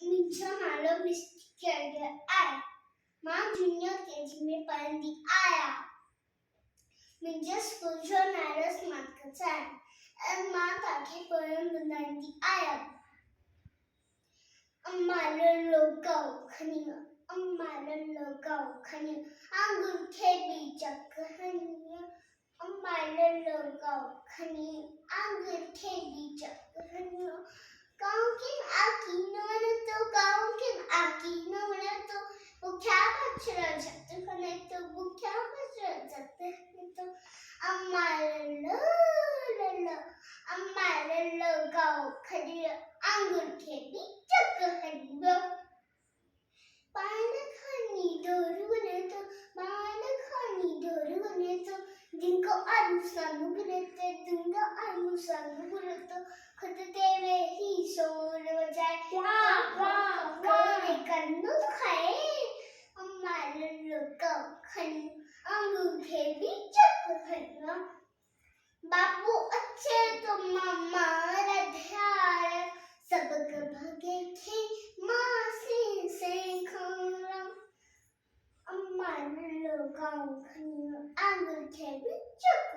माझं नाव मिस्टी गेरेजा आहे. मैं जूनियर केजी में पढ़ती आया. मुझे स्कूल जो नारस मार्क्स है और माँ ताकि पोएम बनाती आया. अम्माला लोगाव खनिया, अम्माला लोगाव खनिया, आंगुर के बीचक खनिया. अम्माला लोगाव खनिया, आंगुर के बीचक खनिया. गाँव की आकीनो ने तो गाँव की आकीनो ने तो वो क्या बच्चा जाते हैं तो वो क्या बच्चा जाते हैं तो अम्माला गाँव खनिया, आंगुर के बीचक खनिया. पान खानी डोरू ने तो जिनको अनुसानु गुरते जिनको अनुसानु गुरते खुद तेरे ही सोल बजाए करे कन्नु तो खाए. हमारे लोग खनी अंगूठे भी चक खनिया. बापू अच्छे तो मामा ध्यान सबक भागे थे माँ से खाना. हमारे लोग खनिया अंगूठे भी चक